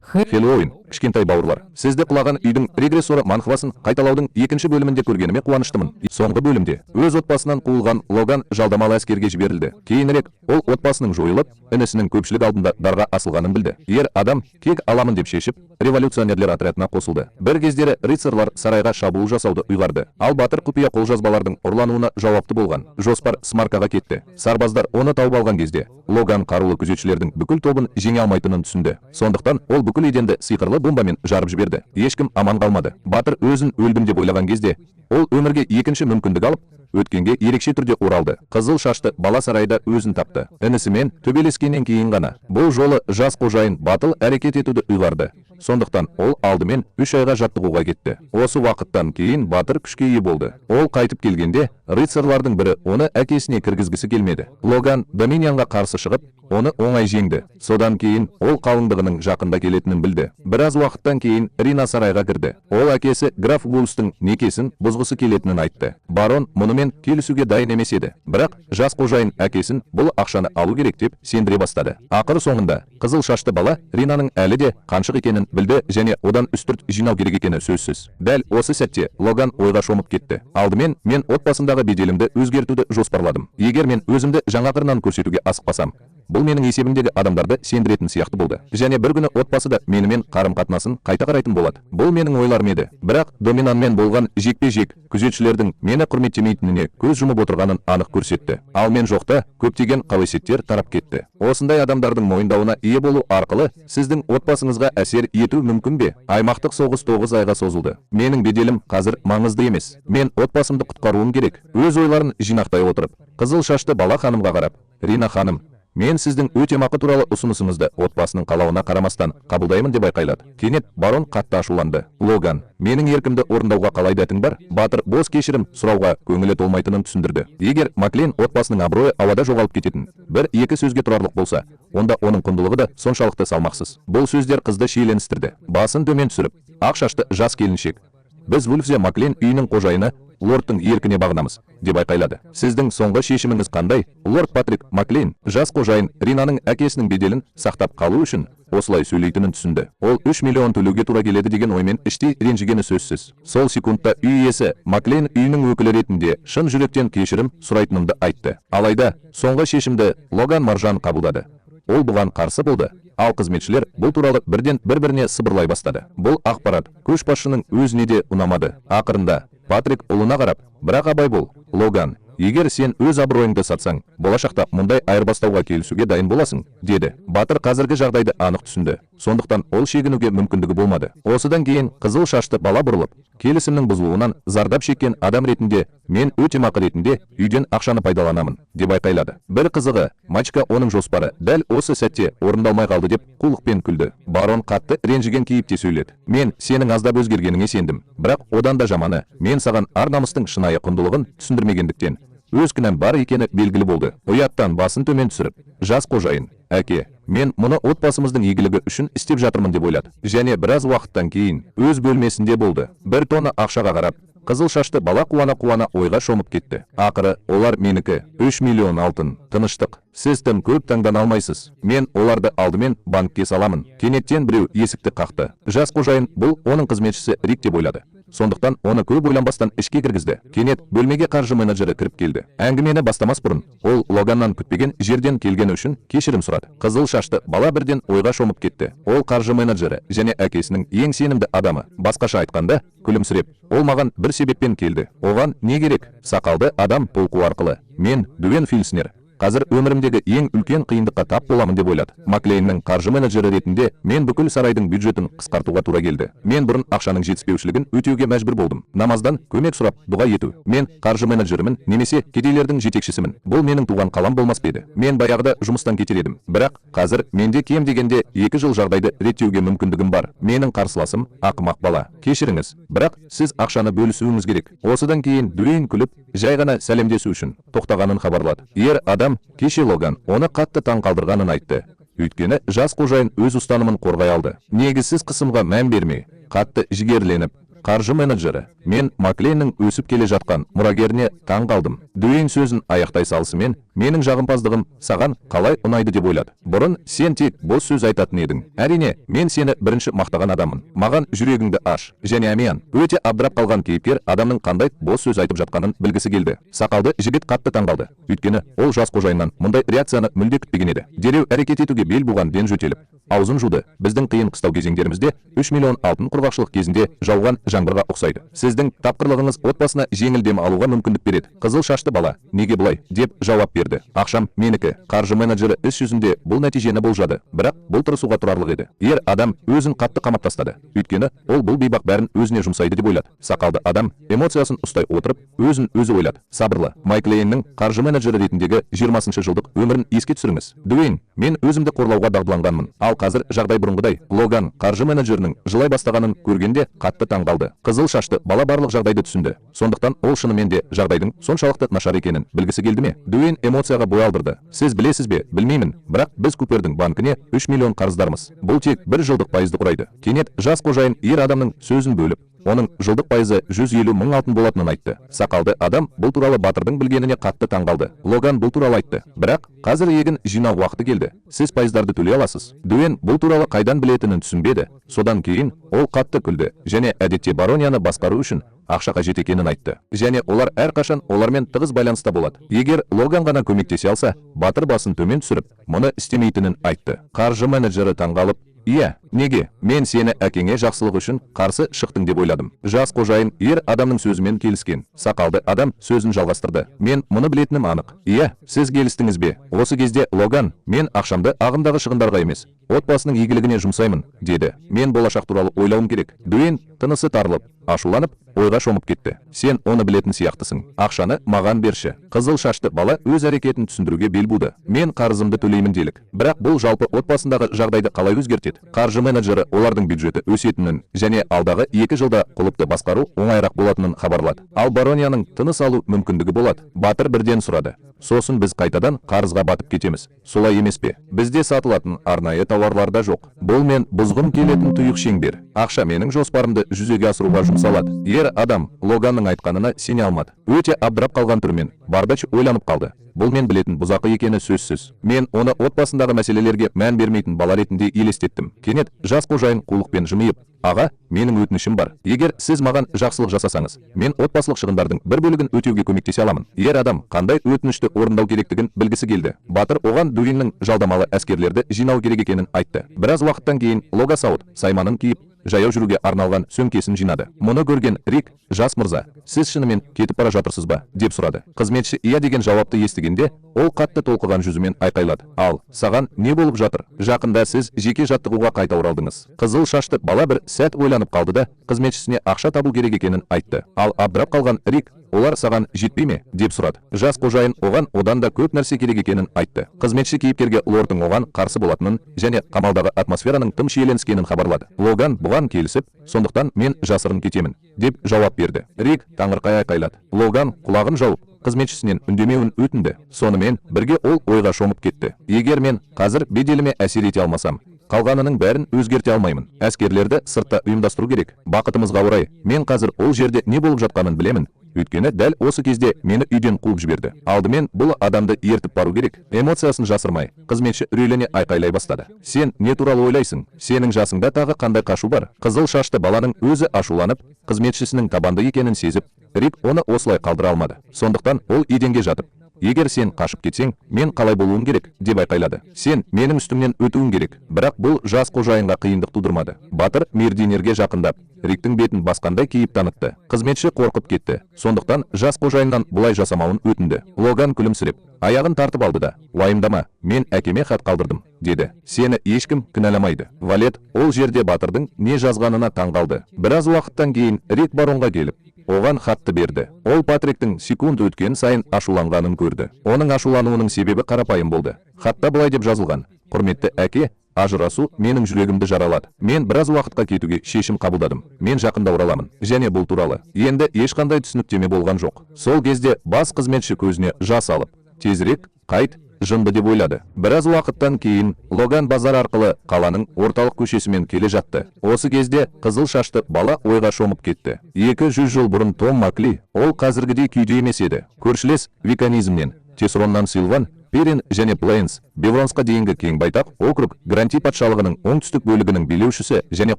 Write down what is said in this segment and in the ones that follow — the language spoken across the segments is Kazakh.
Хеллоуин, кішкентай бауырлар. Сізді құлаған үйдің регрессоры манхвасын қайталаудың екінші бөлімінде көргеніме қуаныштымын. Соңғы бөлімде өз отбасынан қуылған Логан жалдамалы әскерге жіберілді. Кейінірек ол отбасының жойылып, інісінің көпшілік алдында дарға асылғанын білді. Ер адам кек аламын деп шешіп, революционерлер отрядына қосылды. Бір кездері рыцарьлар сарайға шабуыл жасауды ұйғарды. Ал батыр құпия қолжазбалардың ұрлануына жауапты болған. Жоспар Смаркаға кетті. Сарбаздар оны тауып алған кезде Логан қарулы күзетшілердің бүкіл тобын жеңе алмайтынын түсінді. Сондықтан ол бүкіл еденді сиқырлы бомбамен жарып жіберді. Ешкім аман қалмады. Батыр өзін өлдім деп ойлаған кезде ол өмірге екінші мүмкіндік алып, өткенге ерекше түрде оралды. Қызыл шашты бала сарайда өзін тапты. Інісімен төбелескеннен кейін ғана бұл жолы жас қожайын батыл әрекет етуді ұйғарды. Сондықтан ол алдымен 3 айға жаттығуға кетті. Осы уақыттан кейін батыр күшке ие болды. Ол қайтып келгенде рыцарьлардың бірі оны әкесіне кіргізгісі келмеді. Логан Доминионға қарсы шығып, оны оңай жеңді. Содан кейін ол қалыңдығының жақында келетінін білді. Біраз уақыттан кейін Рина сарайға кірді. Ол әкесі граф Вулстың некесін бұзғысы келетінін айтты. Барон мұнымен келісуге дайын емес еді. Бірақ жас қожайын әкесін бұл ақшаны алу керек деп сендіре бастады. Ақыры соңында қызыл шашты бала Ринаның әлі де қаншық екенін білді және одан үстірт жинау керек екені сөзсіз. Дәл осы сәтте Логан ойға шомып кетті. Алдымен мен отбасымдағы беделімді өзгертуді жоспарладым. Егер мен өзімді жаңа қырынан көрсетуге асықпасам, бұл менің есебімдегі адамдарды сендіретін сияқты болды. Және бір күні отбасы да менімен қарым-қатынасын қайта қарайтын болады. Бұл менің ойларым еді. Бірақ Доминанмен болған жекпе-жек күзетшілердің мені құрметтемейтініне көз жұмып отырғанын анық көрсетті. Ал мен жоқта көптеген қауесеттер тарап кетті. Осындай адамдардың мойындауына ие болу арқылы сіздің отбасыңызға әсер ету мүмкін бе? Аймақтық соғыс 9 айға созылды. Менің беделім қазір маңызды емес. Мен отбасымды құтқаруым керек. Өз ойларын жинақтай отырып, қызыл шашты бала ханымға қарап, Рина ханым, мен сіздің өтемақы туралы ұсынысыңызды отбасының қалауына қарамастан қабылдаймын деп айқайлады. Кенет барон қатты ашуланды. Логан, менің еркімді орындауға қалай дәтің бар? Батыр бос кешірім сұрауға көңілі толмайтынын түсіндірді. Егер Маклейн отбасының абыройы ауада жоғалып кететін, бір-екі сөзге тұрарлық болса, онда оның құндылығы да соншалықты салмақсыз. Бұл сөздер қызды шиеленістірді. Басын төмен түсіріп, ақ шашты жас келіншек, біз Вульфзе Маклейн үйінің қожайыны лордтың еркіне бағынамыз, деп айқайлады. Сіздің соңғы шешіміңіз қандай? Лорд Патрик Маклейн, жас қожайын Ринаның әкесінің беделін сақтап қалу үшін осылай сөйлейтінін түсінді. Ол 3 миллион төлеуге тура келеді деген оймен іштей ренжігені сөзсіз. Сол секундта үй иесі Маклейн үйінің өкілі ретінде шын жүректен кешірім сұрайтынымды айтты. Алайда соңғы шешімді Логан Маржан қабылдады. Ол бұған қарсы болды. Ал қызметшілер бұл туралы бірден бір-біріне сыбырлай бастады. Бұл ақпарат көшбасшының өзіне де ұнамады. Ақырында Патрик ұлына қарап, бірақ абай бол, Логан, егер сен өз абыройыңды сатсаң, болашақта мұндай айырбастауға келісуге дайын боласың, деді. Батыр қазіргі жағдайды анық түсінді. Сондықтан ол шегінуге мүмкіндігі болмады. Осыдан кейін қызыл шашты бала бұрылып, келісімнің бұзылуынан зардап шеккен адам ретінде мен өтемақы ретінде үйден ақшаны пайдаланамын, деп айқайлады. Бір қызығы, Мачка оның жоспары дәл осы сәтте орындалмай қалды деп қулықпен күлді. Барон қатты ренжіген кейіпте сөйледі. Мен сенің аздап өзгергеніңе сендім, бірақ одан да жаманы, мен саған ар-намыстың шынайы құндылығын түсіндірмегендіктен өз кінәм бар екені белгілі болды. Ұяттан басын төмен түсіріп, жас қожайын, әке, мен мұны отбасымыздың игілігі үшін істеп жатырмын деп ойлады. Және біраз уақыттан кейін өз бөлмесінде болды. Бір тонна ақшаға қарап, қызыл шашты бала қуана-қуана ойға шомып кетті. Ақыры, олар менікі, 3 миллион алтын, тыныштық. Сіз тым көп таңдана алмайсыз. Мен оларды алдымен банкке саламын. Кенеттен біреу есікті қақты. Жас қожайын бұл оның қызметшісі Рик деп ойлады. Сондықтан оны көп ойланбастан ішке кіргізді. Кенет бөлмеге қаржы менеджері кіріп келді. Әңгімені бастамас бұрын ол Логаннан күтпеген жерден келгені үшін кешірім сұрады. Қызыл шашты бала бірден ойға шомып кетті. Ол қаржы менеджері және әкесінің ең сенімді адамы. Басқаша айтқанда, күлімсіреп, ол маған бір себеппен келді. Оған не керек? Сақалды адам полку арқылы. Мен Дуэн Фильснер. Қазір өмірімдегі ең үлкен қиындыққа тап боламын деп ойлады. Маклейннің қаржы менеджері ретінде мен бүкіл сарайдың бюджетін қысқартуға тура келді. Мен бұрын ақшаның жетіспеушілігін өтеуге мәжбүр болдым. Намаздан көмек сұрап дұға ету. Мен қаржы менеджерімін немесе кедейлердің жетекшісімін. Бұл менің туған қалам болмас пе еді. Мен баяғыда жұмыстан кетер едім. Бірақ қазір менде кем дегенде 2 жыл жағдайды реттеуге мүмкіндігім бар. Менің қарсыласым ақымақ бала. Кешіріңіз, бірақ сіз ақшаны бөлісуіңіз керек. Осыдан кейін Дуэн күліп, жай ғана сәлемдесу үшін тоқтағанын хабарлады. Ер адам кеше Логан оны қатты таң қалдырғанын айтты. Өйткені жас қожайын өз ұстанымын қорғай алды. Негізсіз қысымға мән бермей, қатты жігерленіп, қаржы менеджері. Мен Маклейннің өсіп келе жатқан мұрагеріне таң қалдым. Дуэйн сөзін аяқтай салысымен, менің жағымпаздығым саған қалай ұнайды деп ойлады. Бұрын сен тек бос сөз айтатын едің. Әрине, мен сені бірінші мақтаған адаммын. Маған жүрегіңді аш. Және әмиян. Өте абдырап қалған кейіпкер адамның қандай бос сөз айтып жатқанын білгісі келді. Сақалды жігіт қатты таңғалды. Өйткені ол жас қожайыннан мұндай реакцияны мүлде күтпеген еді. Дереу әрекет етуге бел буған Бен жөтеліп, аузын жуды. Біздің қиын қыстау кезеңдерімізде 3 миллион алтын құрғақшылық кезінде жауған жаңбырға ұқсайды. Сіздің тапқырлығыңыз отбасына жеңіл дем алуға мүмкіндік береді. Қызыл шашты бала, неге бұлай, деп жауап берді. Ақшам менікі. Қаржы менеджері іс жүзінде бұл нәтижені болжады, бірақ бұл тырысуға тұрарлық еді. Ер адам өзін қатты қамап тастады. Өйткені ол бұл бейбақ бәрін өзіне жұмсайды деп ойлады. Сақалды адам эмоциясын ұстай отырып, өзін өзі ойлады. Сабырлы. Маклейннің қаржы менеджері ретіндегі 20 жылдық өмірін еске түсіріңіз. Дуэйн, мен өзімді қорлауға дағдыланғанмын. Ал қазір жағдай бұрынғыдай. Логан қаржы менеджерінің жылай бастағанын көргенде қатты таңғалды. Қызыл шашты бала барлық жағдайды түсінді. Сондықтан ол шынымен де жағдайдың соншалықты нашар екенін білгісі келді ме? Дуэйн эмоцияға бой алдырды. Сіз білесіз бе, білмеймін, бірақ біз Купердің банкіне 3 миллион қарыздармыз. Бұл тек 1 жылдық пайызды құрайды. Кенет жас қожайын ер адамның сөзін бөліп, оның жылдық пайызы 150 мың алтын болатынын айтты. Сақалды адам бұл туралы батырдың білгеніне қатты таңғалды. Логан бұл туралы айтты. Бірақ қазір егін жинау уақыты келді. Сіз пайыздарды төлей аласыз. Дуэйн бұл туралы қайдан білетінін түсінбеді. Содан кейін ол қатты күлді және әдетте баронияны басқару үшін ақша қажет екенін айтты. Және олар әрқашан олармен тығыз байланыста болады. Егер Логан ғана көмектесе алса, батыр басын төмен түсіріп, мұны істемейтінін айтты. Қаржы менеджері таңғалып, иә, неге? Мен сені әкеңе жақсылық үшін қарсы шықтың деп ойладым. Жас қожайын ер адамның сөзімен келіскен. Сақалды адам сөзін жалғастырды. Мен мұны білетінім анық. Иә, сіз келістіңіз бе? Осы кезде Логан, мен ақшамды ағымдағы шығындарға емес, отбасының игілігіне жұмсаймын, деді. Мен болашақ туралы ойлауым керек. Дуэйн тынысы тарылып, ашуланып, ойға шомып кетті. Сен оны білетін сияқтысың. Ақшаны маған берші. Қызыл шашты бала өз әрекетін түсіндіруге бел буды. Мен қарызымды төлеймін делік. Бірақ бұл жалпы отбасындағы жағдайды қалай өзгертеді? Қаржы менеджері олардың бюджеті өсетінін және алдағы 2 жылда құлыпты басқару оңайырақ болатынын хабарлады. Ал баронияның тыныс алу мүмкіндігі болады. Батыр бірден сұрады. Сосын біз қайтадан қарызға батып кетеміз. Солай емес пе? Бізде сатылатын арнайы тауарларда жоқ. Бұл мен бұзғым келетін тұйық шеңбер. Ақша менің жоспарымды жүзеге асыруға жұмсалады. Ер адам Логанның айтқанына сене алмады. Өте абдырап қалған түрмен Бардач ойланып қалды. Бұл мен білетін бұзақы екені сөзсіз. Мен оны отбасындағы мәселелерге мән бермейтін бала ретінде елестеттім. Кенет жас қожайын қулықпен жымиып, аға, менің өтінішім бар. Егер сіз маған жақсылық жасасаңыз, мен отбасылық шығындардың бір бөлігін өтеуге көмектесе аламын. Ер адам қандай өтінішті орындау керектігін білгісі келді. Батыр оған Дуэйннің жалдамалы әскерлерді жинау керек екенін айтты. Біраз уақыттан кейін Лога Саут сайманын киіп, жаяу жүруге арналған сөмкесін жинады. Мұны көрген Рик, жас мырза, сіз шынымен кетіп бара жатырсыз ба, деп сұрады. Қызметші иә деген жауапты естігенде, ол қатты толқыған жүзімен айқайлады. Ал, саған не болып жатыр? Жақында сіз жеке жаттығуға қайта оралдыңыз. Қызыл шашты бала бір сәт ойланып қалды да, қызметшісіне ақша табу керек екенін айтты. Ал абдырап қалған Рик, олар саған жетпей ме, деп сұрады. Жас қожайын оған одан да көп нәрсе керек екенін айтты. Қызметші кейіпкерге лордың оған қарсы болатынын және қамалдағы атмосфераның тым шиеленіскенін хабарлады. Логан бұған келісіп, сондықтан мен жасырын кетемін, деп жауап берді. Рик таңырқай айқайлады. Логан құлағын жауып, қызметшісінен үндемеуін өтінді. Сонымен бірге ол ойға шомып кетті. Егер мен қазір беделіме әсер ете алмасам, қалғанының бәрін өзгерте алмаймын. Әскерлерді сыртта ұйымдастыру керек. Бақытымызға орай, мен қазір ол жерде не болып жатқанын білемін. Өйткені дәл осы кезде мені үйден қуып жіберді. Алдымен бұл адамды ертіп бару керек. Эмоциясын жасырмай, қызметші үрейлене айқайлай бастады. Сен не туралы ойлайсың? Сенің жасыңда тағы қандай қашу бар? Қызыл шашты баланың өзі ашуланып, қызметшісінің табанды екенін сезіп, Рик оны осылай қалдыра алмады. Сондықтан ол еденге жатып, егер сен қашып кетсең, мен қалай болуым керек, деп айқайлады. Сен менің үстімнен өтуің керек. Бірақ бұл жас қожайынға қиындық тудырмады. Батыр мердинерге жақындап, Риктің бетін басқандай кейіп танытты. Қызметші қорқып кетті. Сондықтан жас қожайыннан бұлай жасамауын өтінді. Логан күлімсіреп, аяғын тартып алды да, уайымдама, мен әкеме хат қалдырдым, деді. Сені ешкім кінәламайды. Валет ол жерде батырдың не жазғанына таңғалды. Біраз уақыттан кейін Рик баронға келіп, оған хатты берді. Ол Патриктің секунд өткен сайын ашуланғанын көрді. Оның ашулануының себебі қарапайым болды. Хатта былай деп жазылған: құрметті әке, ажырасу менің жүрегімді жаралады. Мен біраз уақытқа кетуге шешім қабылдадым. Мен жақында ораламын. Және бұл туралы енді ешқандай түсініктеме болған жоқ. Сол кезде бас қызметші көзіне жас алып, тезірек қайт, жынды деп ойлады. Біраз уақыттан кейін Логан базар арқылы қаланың орталық көшесімен келе жатты. Осы кезде қызыл шашты бала ойға шомып кетті. 200 жыл бұрын Том Макли, ол қазіргідей күйде емес еді. Көршілес Виканизмнен, Тесроннан Силван, Перин және Плейнс, Бевронсқа дейінгі кең байтақ округ Гранти патшалығының оңтүстік бөлігінің билеушісі және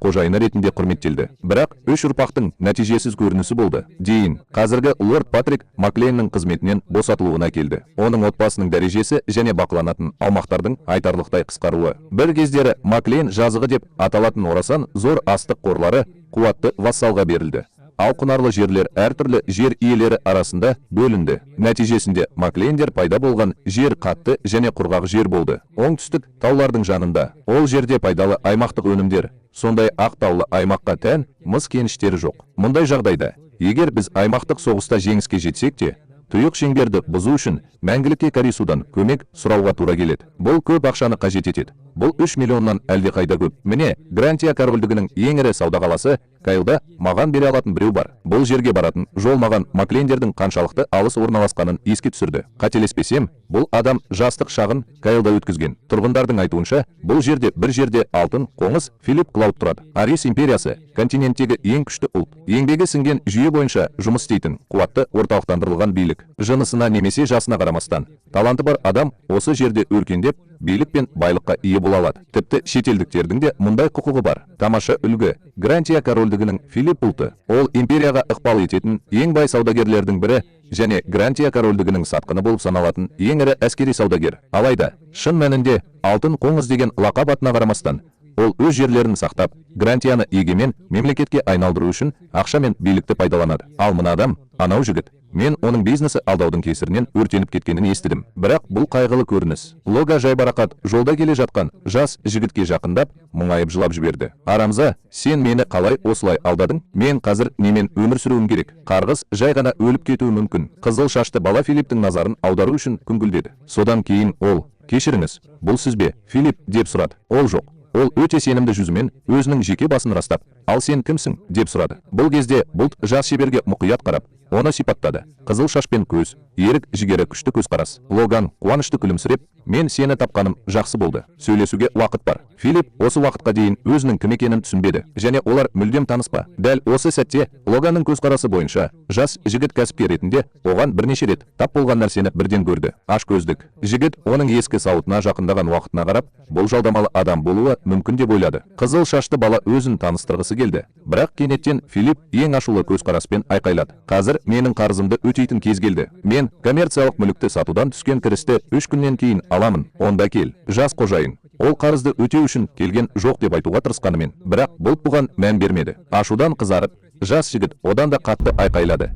қожайыны ретінде құрметтелді. Бірақ үш ұрпақтың нәтижесіз көрінісі болды. Дейін, қазіргі лорд Патрик Маклейннің қызметінен босатылуына келді. Оның отбасының дәрежесі және бақыланатын аумақтардың айтарлықтай қысқаруы. Бір кездері Маклейн жазығы деп аталатын орасан зор астық қорлары қуатты вассалға берілді. Ал құнарлы жерлер әртүрлі жер иелері арасында бөлінді. Нәтижесінде Маклейндер пайда болған жер қатты және құрғақ жер болды. Оңтүстік таулардың жанында, ол жерде пайдалы аймақтық өнімдер, сондай ақ таулы аймаққа тән мыс кеніштері жоқ. Мұндай жағдайда, егер біз аймақтық соғыста жеңіске жетсек те, тұйық шеңберді бұзу үшін мәңгілікке Карисудан көмек сұрауға тура келеді. Бұл көп ақшаны қажет етеді. Бұл 3 миллионнан әлдеқайда көп. Міне, Грантия корольдігінің ең ірі сауда қаласы Кайлда маған бере алатын біреу бар. Бұл жерге баратын жол маған Маклейндердің қаншалықты алыс орналасқанын еске түсірді. Қателеспесем, бұл адам жастық шағын Кайлда өткізген. Тұрғындардың айтуынша, бұл жерде бір жерде алтын қоңыз Филипп Клауд тұрады. Арис империясы континенттегі ең күшті ұлт. Еңбегі сіңген жүйе бойынша жұмыс істейтін қуатты орталықтандырылған билік. Жынысына немесе жасына қарамастан, таланты бар адам осы жерде өркендеп, билік пен байлыққа ие бола алады. Тіпті шетелдіктердің де мұндай құқығы бар. Тамаша үлгі. Грантия корольдігінің Филипп ұлты. Ол империяға ықпал ететін ең бай саудагерлердің бірі және Грантия корольдігінің сатқыны болып саналатын ең ірі әскери саудагер. Алайда, шын мәнінде алтын қоңыз деген лақап атына қарамастан, ол өз жерлерін сақтап, Грантияны егемен мемлекетке айналдыру үшін ақша мен билікті пайдаланады. Ал мына адам, анау жігіт, мен оның бизнесі алдаудың кесірінен өртеніп кеткенін естідім. Бірақ бұл қайғылы көрініс. Лога жайбарақат жолда келе жатқан жас жігітке жақындап, мұңайып жылап жіберді. Арамза, сен мені қалай осылай алдадың? Мен қазір немен өмір сүруім керек? Қарғыс жай ғана өліп кетуі мүмкін. Қызыл шашты бала Филипптің назарын аудару үшін күңкілдеді. Содан кейін ол, кешіріңіз, бұл сіз бе, Филипп, деп сұрады. Ол жоқ. Ол өте сенімді жүзімен өзінің жеке басын растап, ал сен кімсің, деп сұрады. Бұл кезде бұлт жас шеберге мұқият қарап, оны сипаттады. Қызыл шашпен көз, ерік жігері күшті көзқарас. Логан қуанышты күлімсіреп, мен сені тапқаным жақсы болды. Сөйлесуге уақыт бар. Филипп осы уақытқа дейін өзінің кім екенін түсінбеді, және олар мүлдем таныспа. Дәл осы сәтте Логанның көзқарасы бойынша жас жігіт кәсіпкер ретінде оған бірнеше рет тап болған нәрсені бірден көрді. Аш көздік. Жігіт оның ескі сауытына жақындаған уақытына қарап, бұл жалдамалы адам болуы мүмкін деп ойлады. Қызыл шашты бала өзін таныстырғысы келді. Бірақ кенеттен Филипп ең ашулы көзқараспен айқайлады. Қазір менің қарызымды өтейтін кез келді. Мен коммерциялық мүлікті сатудан түскен кірісті 3 күннен кейін аламын. Онда кел. Жас қожайын. Ол қарызды өтеу үшін келген жоқ деп айтуға тырысқанымен, бірақ бұлт бұған мән бермеді. Ашудан қызарып, жас жігіт одан да қатты айқайлады.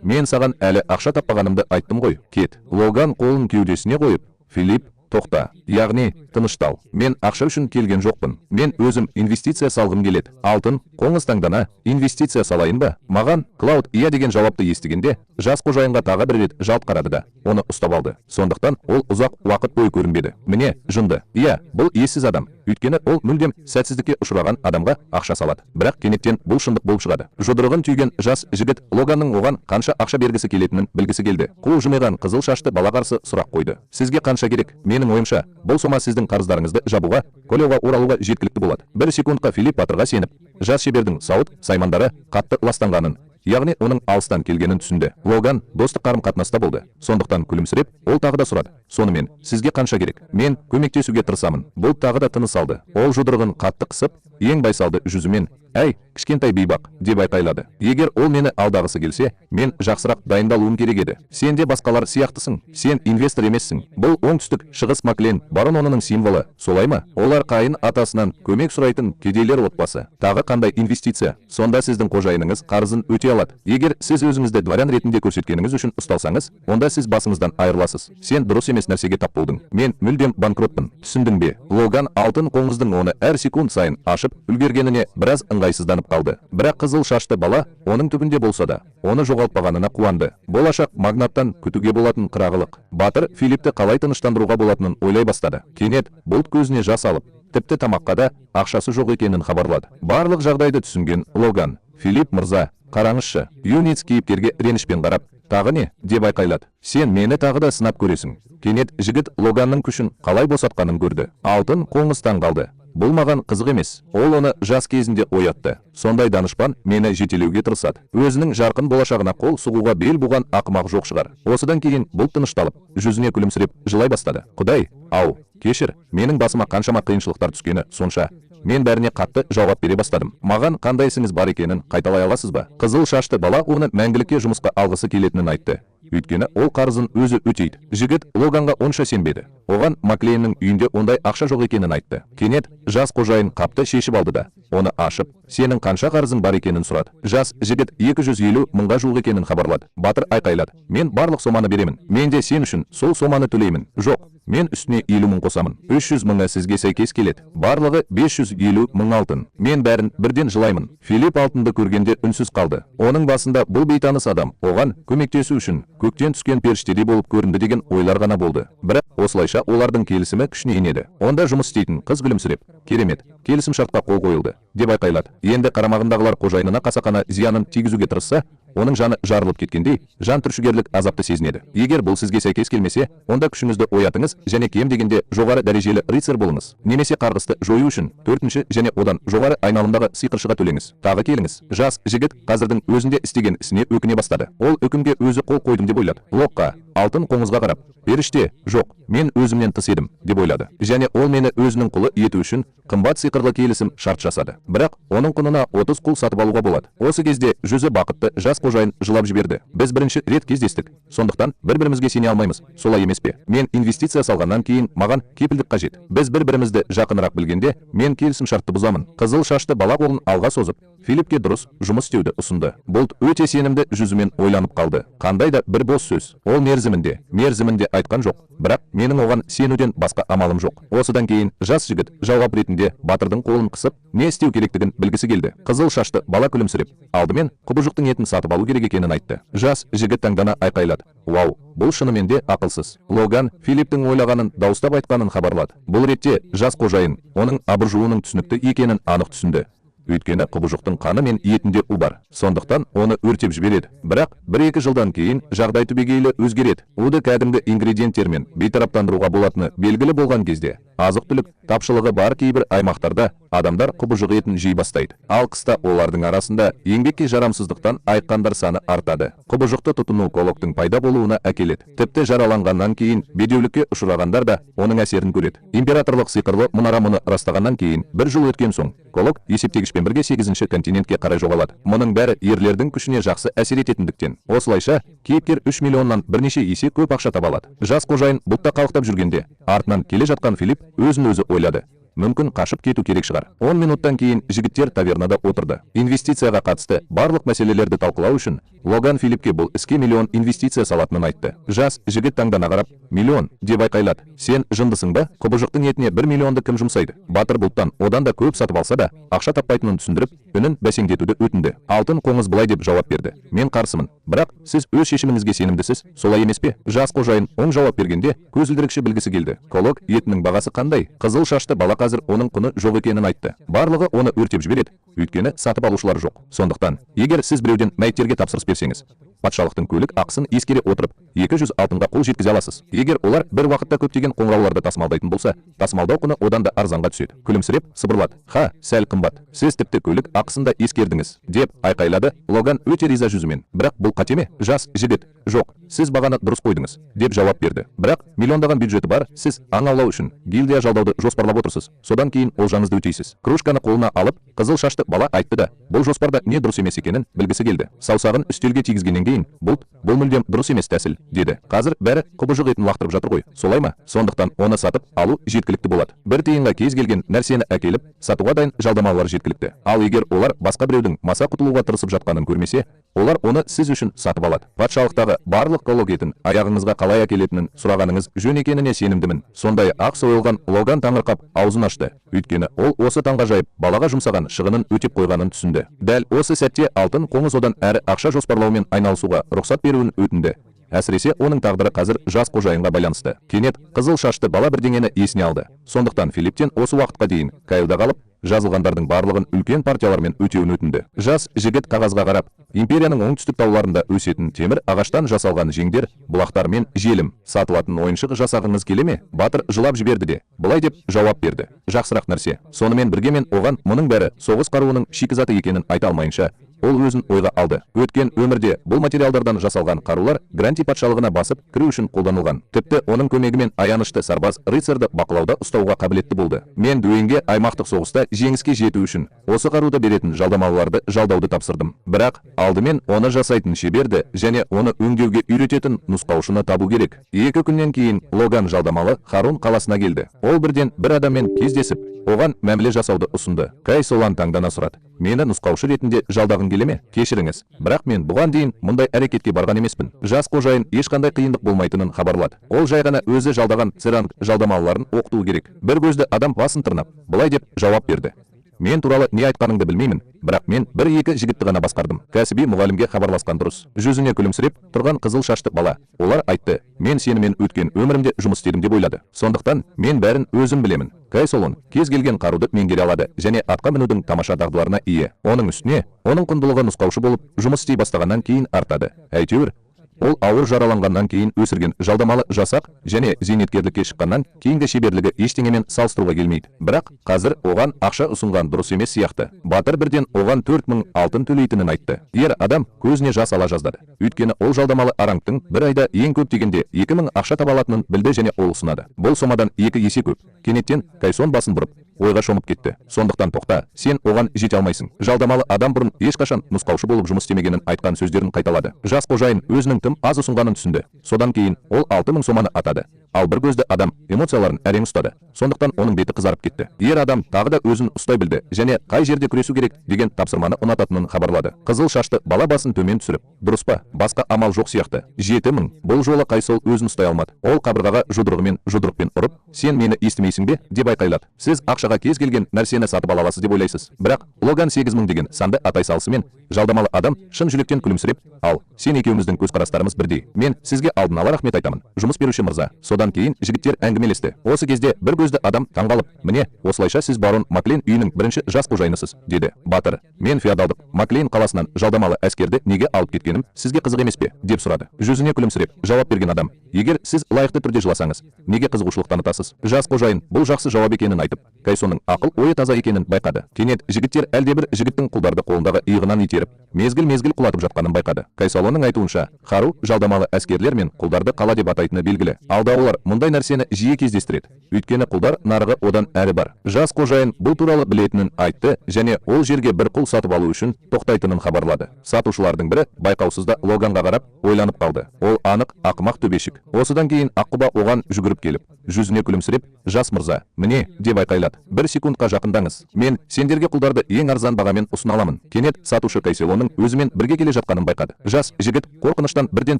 Мен саған әлі ақша таппағанымды айттым ғой. Кет. Логан қолын кеудесіне қойып, Филипп, тоқта, яғни тыныштал. Мен ақша үшін келген жоқпын. Мен өзім инвестиция салғым келеді. Алтын, қоңыз таңдана, инвестиция салайын ба? Маған Клауд иә деген жауапты естігенде, жас қожайынға тағы бір рет жалт қарады да, оны ұстап алды. Сондықтан ол ұзақ уақыт бойы көрінбеді. Міне, жынды. Иә, бұл ессіз адам. Өйткені ол мүлдем сәтсіздікке ұшыраған адамға ақша салады. Бірақ кенеттен бұл шындық болып шығады. Жұдырығын түйген жас жігіт Логанның оған қанша ақша бергісі келетінін білгісі келді. Қол жымиған қызыл шашты бала қарсы сұрақ қойды. Сізге қанша керек? Менің ойымша, бұл сома сіздің қарыздарыңызды жабуға, Колеоға оралуға жеткілікті болады. Бір секундқа Филипп батырға сеніп, жас шебердің сауыт саймандары қатты ластанғанын, яғни оның алыстан келгенін түсінді. Логан достық қарым-қатынаста болды. Сондықтан күлімсіреп, ол тағы да сұрады. Сонымен, сізге қанша керек? Мен көмектесуге тырысамын. Бұл тағы да тыныс алды. Ол жұдырығын қатты қысып, ең байсалды жүзімен, әй, кішкентай бейбақ, деп айқайлады. Егер ол мені алдағысы келсе, мен жақсырақ дайындалуым керек еді. Сен де басқалар сияқтысың. Сен инвестор емессің. Бұл оңтүстік шығыс Маклейн баронының символы. Солай ма? Олар қайын атасынан көмек сұрайтын кедейлер отбасы. Тағы қандай инвестиция? Сонда сіздің қожайыныңыз қарызын өте алады. Егер сіз өзіңізді дворян ретінде көрсеткеніңіз үшін ұсталсаңыз, онда сіз басыңыздан айырыласыз. Сен дұрыс емес нәрсеге тап болдың. Мен мүлдем банкротпын. Түсіндің бе? Логан алтын қоңыздың оны әр секунд сайын ашып үлгергеніне біраз ыңғайсызданып қалды. Бірақ қызыл шашты бала оның түбінде болса да, оны жоғалтпағанына қуанды. Болашақ магнаттан күтуге болатын қырағылық. Батыр Филиппті қалай тыныштандыруға болатынын ойлай бастады. Кенет бұлт көзіне жас алып, тіпті тамаққа да ақшасы жоқ екенін хабарлады. Барлық жағдайды түсінген Логан Филипп мырза, қараңызшы, Юниц кейіпкерге ренішпен қарап, тағы не, деп айқайлады. Сен мені тағы да сынап көресің. Кенет жігіт Логанның күшін қалай босатқанын көрді. Алтын қоңыстан қалды. Бұл маған қызық емес. Ол оны жас кезінде оятты. Сондай данышпан мені жетелеуге тырысады. Өзінің жарқын болашағына қол сұғуға бел буған ақымақ жоқ шығар. Осыдан кейін бұл тынышталып, жүзіне күлімсіреп жылай бастады. Құдай, ау, кешір, менің басыма қаншама қиыншылықтар түскені сонша. Мен бәріне қатты жауап бере бастадым. Маған қандай ісіңіз бар екенін қайталай аласыз ба? Қызыл шашты бала оны мәңгілікке жұмысқа алғысы келетінін айтты. Өйткені ол қарызын өзі өтейді. Жігіт Логанға онша сенбеді. Оған Маклейннің үйінде ондай ақша жоқ екенін айтты. Кенет жас қожайын қапты шешіп алды да, оны ашып, сенің қанша қарызың бар екенін сұрады. Жас жігіт 250 мыңға жуық екенін хабарлады. Батыр айқайлады. Мен барлық соманы беремін. Мен де сен үшін сол соманы төлеймін. Жоқ, мен үстіне 50 мың қосамын. 300 мыңы сізге сәйкес келеді. Барлығы 550 мың алтын. Мен бәрін бірден жылаймын. Филипп алтынды көргенде үнсіз қалды. Оның басында бұл бейтаныс адам оған көмектесу үшін көктен түскен періштедей болып көрінді деген ойлар ғана болды. Бірақ осылайша олардың келісімі күшіне енеді. Онда жұмыс істейтін қыз күлімсіреп, керемет, келісім шартқа қол қойылды, деп айқайлады. Енді қарамағындағылар қожайынына қасақана зиянын тигізуге тырысса, оның жаны жарылып кеткендей, жан түршігерлік азапты сезінеді. Егер бұл сізге сәйкес келмесе, онда күшіңізді оятыңыз және кем дегенде жоғары дәрежелі рыцарь болыңыз. Немесе қарғысты жою үшін 4-ші және одан жоғары айналымдағы сиқыршыға төлеңіз. Тағы келіңіз. Жас жігіт қазірдің өзінде істеген ісіне өкіне бастады. Ол үкімге өзі қол қойдым деп ойлады. Локқа, алтын қоңызға қарап, періште, жоқ, мен өзімнен тыс едім, деп ойлады. Және ол мені өзінің құлы ету үшін қымбат сиқырлы келісім шарт жасады. Бірақ оның құнына 30 құл сатып алуға болады. Осы кезде жүзі бақытты жас қожайын жылап жіберді. Біз бірінші рет кездестік. Сондықтан бір-бірімізге сене алмаймыз. Солай емес пе? Мен инвестиция салғаннан кейін маған кепілдік қажет. Біз бір-бірімізді жақынырақ білгенде, мен келісім шартты бұзамын. Қызыл шашты бала қолын алға созып, Филиппке дұрыс жұмыс істеуді ұсынды. Бұл өте сенімді жүзімен ойланып қалды. Қандай да бір бос сөз. Ол мерзімінде айтқан жоқ. Бірақ менің оған сенуден басқа амалым жоқ. Осыдан кейін жас жігіт жауап ретінде батырдың қолын қысып, не істеу керектігін білгісі келді. Қызыл шашты бала күлімсіреп, алдымен құбыжықтың етін сатып алу керек екенін айтты. Жас жігіт таңдана айқайлады. Вау, бұл шынымен де ақылсыз. Логан Филипптің ойлағанын дауыстап айтқанын хабарлады. Бұл ретте жас қожайын оның абыржуының түсінікті екенін анық түсінді. Өйткені құбыжықтың қаны мен етінде у бар. Сондықтан оны өртеп жібереді. Бірақ 1-2 жылдан кейін жағдай түбегейлі өзгереді. Уды кәдімгі ингредиенттермен бейтараптандыруға болатыны белгілі болған кезде, азық-түлік тапшылығы бар кейбір аймақтарда адамдар құбыжық етін жей бастайды. Ал қыста олардың арасында еңбекке жарамсыздықтан айыққандар саны артады. Құбыжықты тұтыну колоктың пайда болуына әкеледі. Тіпті жараланғаннан кейін бедеулікке ұшырағандар да оның әсерін көреді. Императорлық сиқырлы мұнара мұны растағаннан кейін 1 жыл өткен соң колок есептегішпен бірге 8-ші континентке қарай жоғалады. Мұның бәрі ерлердің күшіне жақсы әсер ететіндіктен. Осылайша кейіпкер 3 миллионнан бірнеше есе көп ақша таба алады. Жас қожайын бұлтта қалықтап жүргенде артынан келе жатқан Филипп өзін-өзі ойлады. Мүмкін қашып кету керек шығар. 10 минуттан кейін жігіттер тавернада отырды. Инвестицияға қатысты барлық мәселелерді талқылау үшін Логан Филиппке бұл іске миллион инвестиция салатынын айтты. Жас жігіт таңдана қарап, миллион, деп айқайлады. Сен жындысың ба? Құбыжықтың етіне 1 миллионды кім жұмсайды? Батыр бұлттан одан да көп сатып алса да, ақша таппайтынын түсіндіріп, үнін бәсеңдетуді өтінді. Алтын қоңыз былай деп жауап берді. Мен қарсымын. Бірақ сіз өз шешіміңізге сенімдісіз, солай емес пе? Жас қожайын оң жауап бергенде көзілдірікші білгісі келді. Колок етінің бағасы қандай? Қызыл шашты бала қазір оның құны жоқ екенін айтты. Барлығы оны өртеп жібереді, өйткені сатып алушылар жоқ. Сондықтан, егер сіз біреуден мәйіттерге тапсырыс берсеңіз, патшалықтың көлік ақысын ескере отырып 200 алтынға қол жеткізе аласыз. Егер олар бір уақытта көптеген қоңырауларды тасымалдайтын болса, тасымалдау құны одан да арзанға түседі. Күлімсіреп сыбырлады. Ха, сәл қымбат. Сіз тіпті көлік ақысын да ескердіңіз, деп айқайлады Логан өте риза жүзімен. Бірақ бұл қате ме? Жас жігіт, жоқ, сіз бағаны дұрыс қойдыңыз, деп жауап берді. Бірақ миллиондаған бюджеті бар, сіз аң аулау үшін гильдия жалдауды жоспарлап отырсыз. Содан кейін олжаңызды өтейсіз. Кружканы қолына алып, қызыл шашты бала айтты да, бұл жоспарда не дұрыс емес екенін білгісі келді. Саусағын үстелге тигізгеннен кейін, бұл мүлдем дұрыс емес тәсіл, деді. Қазір бәрі құбыжық етін лақтырып жатыр ғой, солай ма? Сондықтан оны сатып алу жеткілікті болады. Бір тиынға кез келген нәрсені әкеліп, сатуға дайын жалдамалар жеткілікті. Ал егер олар басқа біреудің маса құтылуға тырысып жатқанын көрмесе, олар оны сіз үшін сатып алады. Патшалықтағы барлық колок етін аяғыңызға қалай әкелетінін сұрағаныңыз жөн екеніне сенімдімін. Сондай ақ сойылған Логан таңырқап аузын ашты. Өйткені ол осы таңғажайып балаға жұмсаған шығынын өтеп қойғанын түсінді. Дәл осы сәтте алтын қоңыз одан әрі ақша жоспарлаумен айналысу айналысуға рұқсат беруін өтінді. Әсіресе оның тағдыры қазір жас қожайынға байланысты. Кенет қызыл шашты бала бірдеңені есіне алды. Сондықтан Филипптен осы уақытқа дейін Кайлда қалып, жазылғандардың барлығын үлкен партиялармен өтеуін өтінді. Жас жігіт қағазға қарап, империяның оңтүстік тауларында өсетін темір ағаштан жасалған жеңдер, бұлақтар мен желім сатылатын ойыншық жасағыңыз келе ме? Батыр жылап жіберді де, былай деп жауап берді. Жақсырақ нәрсе. Сонымен бірге мен оған мұның бәрі соғыс қаруының шикізаты екенін айта алмайынша, ол өзін ойға алды. Өткен өмірде бұл материалдардан жасалған қарулар Гранти патшалығына басып кіру үшін қолданылған. Тіпті оның көмегімен аянышты сарбаз рыцарды бақылауда ұстауға қабілетті болды. Мен Дуэнге аймақтық соғыста жеңіске жету үшін осы қаруды беретін жалдамалыларды жалдауды тапсырдым. Бірақ алдымен оны жасайтын шеберді және оны өңдеуге үйрететін нұсқаушыны табу керек. 2 күннен кейін Логан жалдамалы Харун қаласына келді. Ол бірден бір адаммен кездесіп, оған мәміле жасауды ұсынды. Кай Солан таңдана сұрады. Мені нұсқаушы ретінде жалдағың келе ме? Кешіріңіз, бірақ мен бұған дейін мұндай әрекетке барған емеспін. Жас қожайын ешқандай қиындық болмайтынын хабарлады. Ол жай ғана өзі жалдаған церанг жалдамалыларын оқытуы керек. Бір көзді адам басын тырнап, былай деп жауап берді. Мен туралы не айтқаныңды білмеймін, бірақ мен 1-2 жігітті ғана басқардым. Кәсіби мұғалімге хабарласқан дұрыс. Жүзіне күлімсіреп тұрған қызыл шашты бала. Олар айтты, мен сенімен өткен өмірімде жұмыс істедім деп ойлады. Сондықтан мен бәрін өзім білемін. Кай Солон кез келген қаруды меңгере алады және атқа мінудің тамаша дағдыларына ие. Оның үстіне, оның құндылығы нұсқаушы болып жұмыс істей бастағаннан кейін артады. Әйтеуір, ол ауыр жараланғаннан кейін өсірген жалдамалы жасақ және зейнеткерлікке шыққаннан кейінгі шеберлігі ештеңемен салыстыруға келмейді. Бірақ қазір оған ақша ұсынған дұрыс емес сияқты. Батыр бірден оған 4000 алтын төлейтінін айтты. Ер адам көзіне жас ала жаздады. Өйткені ол жалдамалы араңтың бір айда ең көп дегенде 2000 ақша таба алатынын білді және ол ұсынады. Бұл сомадан 2 есе көп. Кенеттен Кайсон басын бұрып, ойға шомып кетті. Сондықтан тоқта, сен оған жете алмайсың. Жалдамалы адам бұрын ешқашан нұсқаушы болып жұмыс істемегенін айтқан сөздерін қайталады. Жас қожайын өзінің тым аз ұсынғанын түсінді. Содан кейін ол 6000 соманы атады. Ал бір көзді адам эмоцияларын әрең ұстады. Сондықтан оның беті қызарып кетті. Ер адам тағы да өзін ұстай білді және қай жерде күресу керек деген тапсырманы ұнататынын хабарлады. Қызыл шашты бала басын төмен түсіріп, дұрыс па? Басқа амал жоқ сияқты. 7000. Бұл жолы Кайсол өзін ұстай алмады. Ол қабырғаға жұдырықпен ұрып, сен мені естімейсің бе? Деп айқайлады. Сіз ақшаға кез келген нәрсені сатып ала аласыз деп ойлайсыз. Бірақ Логан 8000 деген санды атай салысымен жалдамалы адам шын жүректен күлімсіреп, ал сен екеуміздің көзқарастарымыз бірдей. Мен сізге алдын ала рахмет айтамын, жұмыс беруші мырза. Содан кейін жігіттер әңгімелесті. Осы кезде бір көзді адам таңғалып, міне, осылайша сіз барон Маклейн үйінің бірінші жас қожайынысыз, деді. Батыр, мен феодалдық Маклейн қаласынан жалдамалы әскерді неге алып кеткенім сізге қызық емес пе? Деп сұрады. Жүзіне күлімсіреп жауап берген адам, егер сіз лайықты түрде жыласаңыз, неге қызығушылық танытасыз? Жас қожайын бұл жақсы жауап екенін айтып, Кайсонның ақыл ойы таза екенін байқады. Кенет жігіттер әлдебір жігіттің құлдарды қолындағы иығынан итеріп, мезгіл құлатып жатқанын байқады. Кайсолонның айтуынша, Хару жалдамалы әскерлер мен құлдарды қала деп атайтыны белгілі. Алда олар мұндай нәрсені жиі кездестіреді. Өйткені құлдар нарығы одан әрі бар. Жас қожайын бұл туралы білетінін айтты және ол жерге бір құл сатып алу үшін тоқтайтынын хабарлады. Сатушылардың бірі байқаусызда Логанға қарап ойланып қалды. Ол анық ақымақ төбешік. Осыдан кейін Аққұба оған жүгіріп келіп, жүзіне күлімсіреп, жас мырза, міне, деп айқайлады. 1 секундқа жақындаңыз. Мен сендерге құлдарды ең арзан бағамен ұсына аламын. Кенет сатушы Кайселонның өзімен бірге келе жатқанын байқады. Жас жігіт қорқыныштан бірден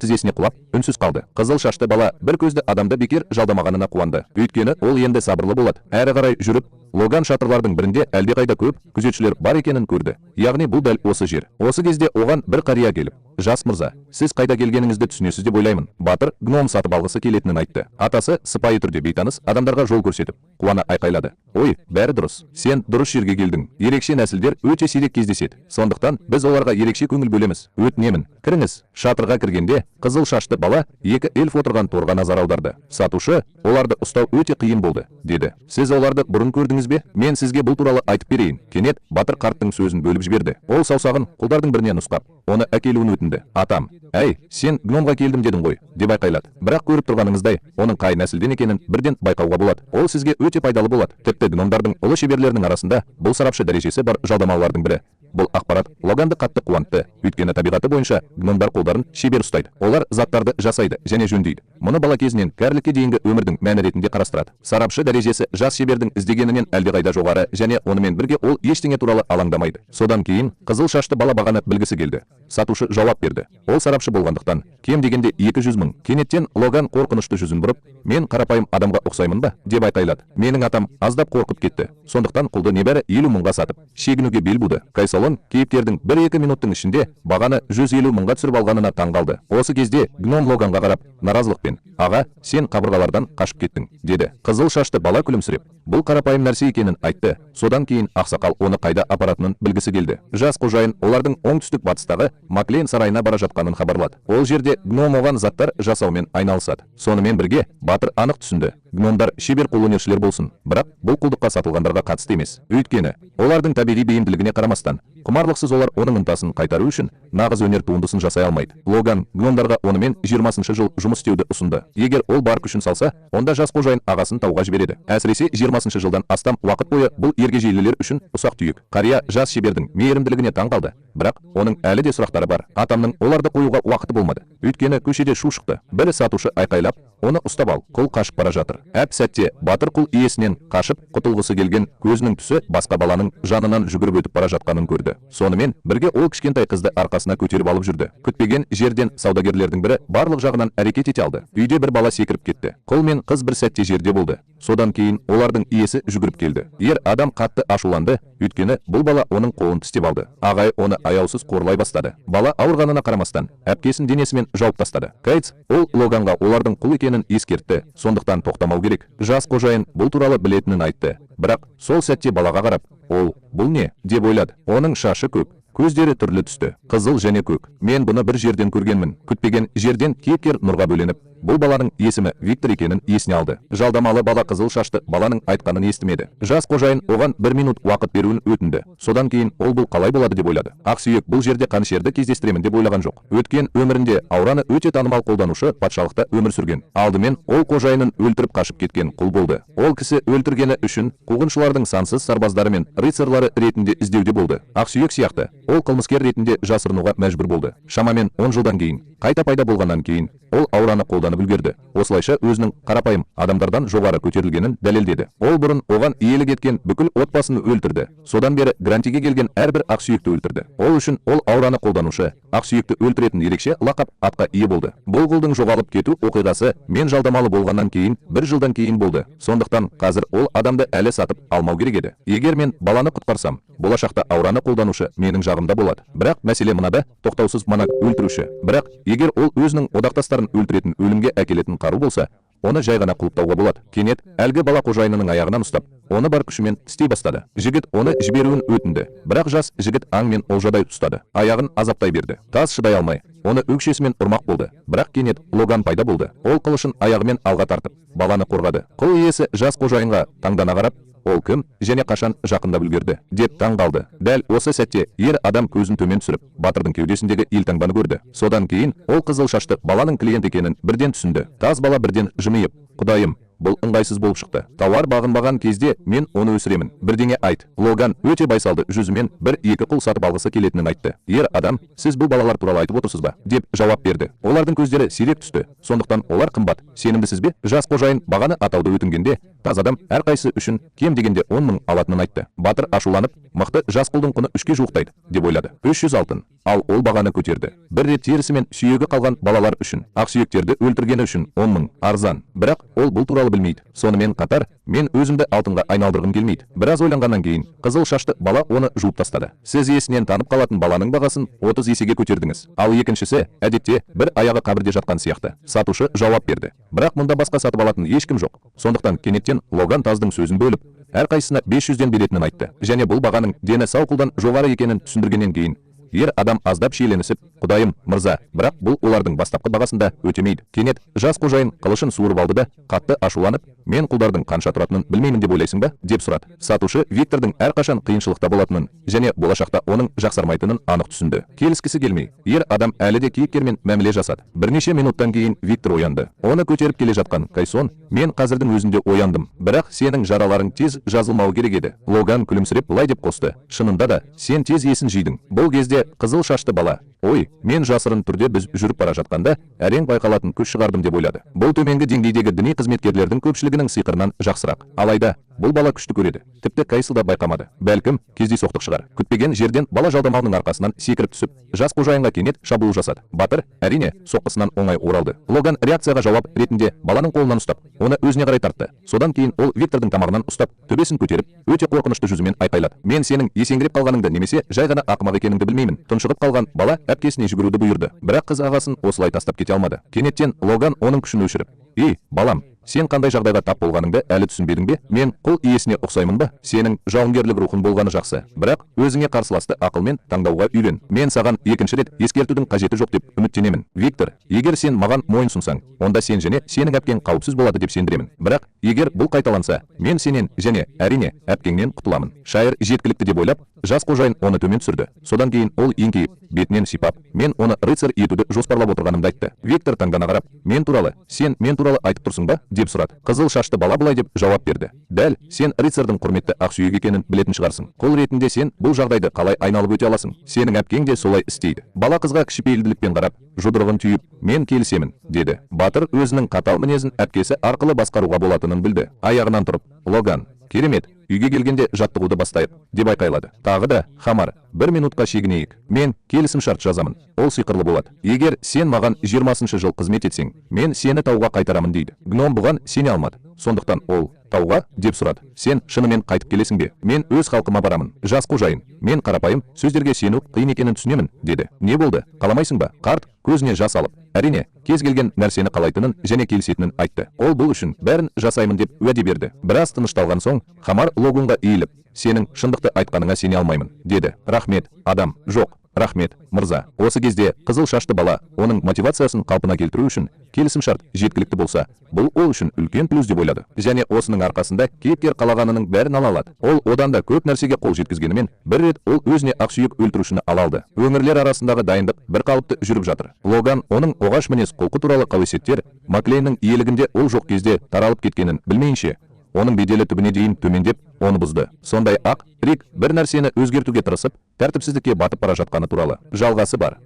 тізесіне құлап, үнсіз қалды. Қызыл шашты бала бір көзді адамды бекер жалдамағанына қуанды. Өйткені ол енді сабырлы болады. Әрі қарай жүріп, Логан шатырлардың бірінде әлдеқайда көп күзетшілер бар екенін көрді. Яғни бұл дәл осы жер. Осы кезде оған бір қария келіп, жас мырза, сіз қайда келгеніңізді түсінесіз деп ойлаймын. Батыр гном сатып алғысы келетінін айтты. Атасы сыпайы түрде бейтаныс адамдарға жол көрсетіп, қуана айқайлады. Ой, бәрі дұрыс. Сен дұрыс жерге келдің. Ерекше нәсілдер өте сирек кездеседі. Сондықтан біз оларға ерекше көңіл бөлеміз. Өтінемін, кіріңіз. Шатырға кіргенде қызыл шашты бала 2 эльф отырған торға назар аударды. Сатушы, оларды ұстау өте қиын болды, деді. Сіз оларды бұрын көрдіңіз бе? Мен сізге бұл туралы айтып берейін. Кенет Батыр қарттың сөзін бөліп жіберді. Ол саусағын құлдардың біріне нұсқап, оны әкелуін өтінді. Атам, әй, сен гномға келдім дедің ғой, деп айқайлады. Бірақ көріп тұрғаныңыздай, оның қай нәсілден екенін бірден байқауға болады. Ол сізге өте пайдалы болады. Тіпті гномдардың ұлы шеберлерінің арасында бұл сарапшы дәрежесі бар жалдамалылардың бірі. Бұл ақпарат Логанды қатты қуантты. Өйткені табиғаты бойынша гномдар қолдарын шебер ұстайды. Олар заттарды жасайды және жөндейді. Мұны бала кезінен кәрілікке дейінгі өмірдің мәні ретінде қарастырады. Сарапшы дәрежесі жас шебердің іздегенінен әлдеқайда жоғары және онымен бірге ол ештеңе туралы алаңдамайды. Содан кейін қызыл шашты бала бағаны білгісі келді. Сатушы жауап берді. Ол сарапшы болғандықтан кем дегенде 200 000. Кенеттен Логан қорқынышты жүзін бұрып, мен қарапайым адамға ұқсаймын ба? Деп айқайлады. Менің атам аздап қорқып кетті. Сондықтан құлды небәрі 50 000-ға сатып, шегінуге бел буды. Кайсол Кайсолон кейіпкердің 1-2 минуттың ішінде бағаны 150 мыңға түсіріп алғанына таң қалды. Осы кезде гном Логанға қарап, наразылықпен: "Аға, сен қабырғалардан қашып кеттің", деді. Қызыл шашты бала күлімсіреп, бұл қарапайым нәрсе екенін айтты. Содан кейін ақсақал оны қайда апаратынын білгісі келді. Жас қожайын олардың оңтүстік батыстағы Маклейн сарайына бара жатқанын хабарлады. Ол жерде гном оған заттар жасаумен айналысады. Сонымен бірге батыр анық түсінді: гномдар шебер қолөнершілер болсын, бірақ бұл құлдыққа сатылғандарға қатысты емес. Өйткені олардың табиғи бейімділігіне қарамастан, құмарлықсыз олар оның ынтасын қайтару үшін нағыз өнер туындысын жасай алмайды. Логан гномдарға онымен 20 жыл жұмыс істеуді ұсынды. Егер ол бар күшін салса, онда жас қожайын ағасын тауға жібереді. Әсіресе 20 жылдан астам уақыт бойы бұл ергежейлілер үшін ұсақ түйек. Қария жас шебердің мейірімділігіне таң қалды. Бірақ оның әлі де сұрақтары бар. Атамның оларды қоюға уақыты болмады. Өйткені көшеде шу шықты. Бір сатушы айқайлап: "Оны ұстап ал, құл қашып бара жатыр". Әп сәтте батыр құл иесінен қашып құтылғысы келген көзінің түсі басқа баланың жанынан жүгіріп өтіп бара жатқанын көрді. Сонымен бірге ол кішкентай қызды арқасына көтеріп алып жүрді. Күтпеген жерден саудагерлердің бірі барлық жағынан әрекет ете алды. Үйде бір бала секіріп кетті. Құл мен қыз бір сәтте жерде болды. Содан кейін олардың иесі жүгіріп келді. Ер адам қатты ашуланды, өйткені бұл бала оның қолын тістеп алды. Ағай оны аяусыз қорлай бастады. Бала ауырғанына қарамастан әпкесін денесімен жауып тастады. Кайтс ол Логанға олардың құл екенін ескертті, сондықтан тоқтамау керек. Жас қожайын бұл туралы білетінін айтты. Бірақ сол сәтте балаға қарап: бұл не?" деп ойлады. Оның шашы көк, көздері түрлі түсті, қызыл және көк. "Мен бұны бір жерден көргенмін". Күтпеген жерден кейіпкер нұрға бөленіп, бұл баланың есімі Виктор екенін есіне алды. Жалдамалы бала қызыл шашты баланың айтқанын естімеді. Жас қожайын оған 1 минут уақыт беруін өтінді. Содан кейін ол бұл қалай болады деп ойлады. Ақсүйек бұл жерде қанішерді кездестіремін деп ойлаған жоқ. Өткен өмірінде аураны өте танымал қолданушы патшалықта өмір сүрген. Алдымен ол қожайынын өлтіріп қашып кеткен құл болды. Ол кісі өлтіргені үшін қуғыншылардың сансыз сарбаздары мен рыцарлары ретінде іздеуде болды. Ақсүйек сияқты ол қылмыскер ретінде жасырынуға мәжбүр болды. Шамамен 10 жылдан кейін, қайта пайда болғаннан кейін, ол аураны қолданып үлгерді. Осылайша өзінің қарапайым адамдардан жоғары көтерілгенін дәлелдеді. Ол бұрын оған иелік еткен бүкіл отбасын өлтірді. Содан бері Грантиге келген әрбір ақсүйекті өлтірді. Ол үшін ол аураны қолданушы, ақсүйекті өлтіретін ерекше лақап атқа ие болды. Бұл құлдың жоғалып кету оқиғасы мен жалдамалы болғаннан кейін 1 жылдан кейін болды. Сондықтан қазір ол адамды әлі сатып алмау керек еді. Егер мен баланы құтқарсам, болашақта аураны қолданушы менің жағымда болады. Бірақ мәселе мынада: тоқтаусыз манак өлтіруші. Бірақ егер ол өзінің одақтастарын өлтіретін, өлімге әкелетін қару болса, оны жай ғана құлыптауға болады. Кенет әлгі бала қожайынының аяғынан ұстап, оны бар күшімен тістей бастады. Жігіт оны жіберуін өтінді, бірақ жас жігіт аң мен олжадай ұстады. Аяғын азаптай берді. Тас шыдай алмай, оны өкшесімен ұрмақ болды. Бірақ кенет Логан пайда болды. Ол қылышын аяғымен алға тартып, баланы қорғады. Құл иесі жас қожайынға таңдана қарап: "Ол кім және қашан жақындап үлгерді?" деп таң қалды. Дәл осы сәтте ер адам көзін төмен түсіріп, батырдың кеудесіндегі елтаңбаны көрді. Содан кейін ол қызыл шашты баланың клиент екенін бірден түсінді. Таз бала бірден жымиып: "Құдайым, бұл ыңғайсыз болып шықты. Тауар бағынбаған кезде мен оны өсіремін. Бірдеңе айт". Логан өте байсалды жүзімен 1-2 құл сатып алғысы келетінін айтты. Ер адам: "Сіз бұл балалар туралы айтып отырсыз ба?" деп жауап берді. Олардың көздері сирек түсті, сондықтан олар қымбат. "Сенімдісіз бе?" Жас қожайын бағаны атауды өтінгенде, таз адам әрқайсысы үшін кем дегенде 10 мың алатынын айтты. Батыр ашуланып: "Мықты жас құлдың құны 3-ке жуықтайды" деп ойлады. 300 алтын. Ал ол бағаны көтерді. Бір рет терісі мен сүйегі қалған балалар үшін, ақсүйектерді өлтіргені үшін 10 мың. Арзан. Бірақ ол бұл туралы білмейді. Сонымен қатар, мен өзімді алтынға айналдырғым келмейді. Біраз ойланғаннан кейін, қызыл шашты бала оны жуып тастады. "Сіз есінен танып қалатын баланың бағасын 30 есеге көтердіңіз. Ал екіншісі, әдетте, бір аяғы қабірде жатқан сияқты". Сатушы жауап берді. Бірақ мұнда басқа сатып алатын ешкім жоқ. Сондықтан кенеттен Логан таздың сөзін бөліп, әрқайсысына 500-ден беретінін айтты. Және бұл бағаның дені сау құлдан жоғары екенін түсіндіргеннен кейін, ер адам аздап шиеленісіп: "Құдайым, мырза, бірақ бұл олардың бастапқы бағасында өтемейді". Кенет жас қожайын қылышын суырып алды да, қатты ашуланып: "Мен құлдардың қанша тұратынын білмеймін деп ойлайсың ба?" деп сұрады. Сатушы Виктордың әрқашан қиыншылықта болатынын және болашақта оның жақсармайтынын анық түсінді. Келіскісі келмей, ер адам әлі де кейіпкермен мәміле жасады. Бірнеше минуттан кейін Виктор оянды. Оны көтеріп келе жатқан Кайсон: "Мен қазірдің өзінде ояндым, бірақ сенің жараларың тез жазылмауы керек еді". Логан күлімсіреп былай деп қосты: "Шынында да, сен тез есін жидың". Бұл кезде қызыл шашты бала: "Ой, мен жасырын түрде біз жүріп бара жатқанда әрең байқалатын көз шығардым" деп ойлады. Бұл төменгі деңгейдегі діни қызметкерлердің көпшілігінің сиқырынан жақсырақ. Алайда бұл бала күшті көреді. Тіпті Кайсыл да байқамады. Бәлкім, кездейсоқтық шығар. Күтпеген жерден бала жалдамалының арқасынан секіріп түсіп, жас қожайынға кенет шабуыл жасады. Батыр, әрине, соққысынан оңай оралды. Логан реакцияға жауап ретінде баланың қолынан ұстап, оны өзіне қарай тартты. Содан кейін ол Виктордың тамағынан ұстап, төбесін көтеріп, өте қорқынышты жүзімен айқайлады. Мен сенің есеңгіреп қалғаныңды немесе жай ғана ақымақ екеніңді білмеймін. Тұншығып қалған бала әпкесіне жүгіруді бұйырды. Бірақ қыз ағасын осылай тастап кете алмады. Кенеттен Логан оның күшін өшіріп, «Ей, балам, сен қандай жағдайға тап болғаныңды әлі түсінбедің бе? Мен құл иесіне ұқсаймын ба? Сенің жауынгерлік рухың болғаны жақсы, бірақ өзіңе қарсыласты ақылмен таңдауға үйрен. Мен саған екінші рет ескертудің қажеті жоқ деп үміттенемін. Виктор, егер сен маған мойынсұнсаң, онда сен және сенің әпкең қауіпсіз болады деп сендіремін. Бірақ егер бұл қайталанса, мен сенен және әрине әпкеңнен құтыламын». Шайыр жеткілікті деп ойлап, жас қожайын оны төмен түсірді. Содан кейін ол еңкейіп, бетінен сипап, мен оны рыцарь етуді жоспарлап отырғанымды айтты. Виктор таңдана қарап, мен туралы, сен мен туралы айтып тұрсың ба? Деп сұрады. Қызыл шашты бала былай деп жауап берді. Дәл, сен рыцардың құрметті ақсүйек екенін білетін шығарсың. Қол ретінде сен бұл жағдайды қалай айналып өте аласың? Сенің әпкең де солай істейді. Бала қызға кішіпейілділікпен қарап, жұдырығын түйіп, мен келісемін, деді. Батыр өзінің қатал мінезін әпкесі арқылы басқаруға болатынын білді. Аяғынан тұрып, Логан, керемет, үйге келгенде жаттығуды бастайық, деп айқайлады. Тағы да, Хамар, 1 минутқа шегінейік. Мен келісім шарт жазамын. Ол сиқырлы болады. Егер сен маған 20-шы жыл қызмет етсең, мен сені тауға қайтарамын дейді. Гном бұған сене алмады. Сондықтан ол, тауға, деп сұрады. Сен шынымен қайтып келесің бе? Мен өз халқыма барамын. Жас қожайын, мен қарапайым сөздерге сену қиын екенін түсінемін, деді. Не болды? Қаламайсың ба? Қарт көзіне жас алып, әрине, кез келген нәрсені қалайтынын және келісетінін айтты. Ол бұл үшін бәрін жасаймын деп уәде берді. Біраз тынышталған соң, Хамар Логунға иіліп, сенің шындықты айтқаныңа сене алмаймын, деді. Рахмет, адам. Жоқ, рахмет, мырза. Осы кезде қызыл шашты бала оның мотивациясын қалпына келтіру үшін келісім шарт жеткілікті болса, бұл ол үшін үлкен плюс деп ойлады. Және осының арқасында кейіпкер қалағанының бәрін ала алады. Ол одан да көп нәрсеге қол жеткізгенімен, бір рет ол өзіне ақсүйек өлтірушіні ала алды. Өңірлер арасындағы дайындық бір қалыпты жүріп жатыр. Логан оның оғаш мінез құлқы туралы қауесеттер Маклейннің иелігінде ол жоқ кезде таралып кеткенін білмейінше, оның беделі түбіне дейін төмендеп, оны бұзды. Сондай ақ Рик бір нәрсені өзгертуге тырысып, тәртіпсіздікке батып бара жатқаны туралы жалғасы бар.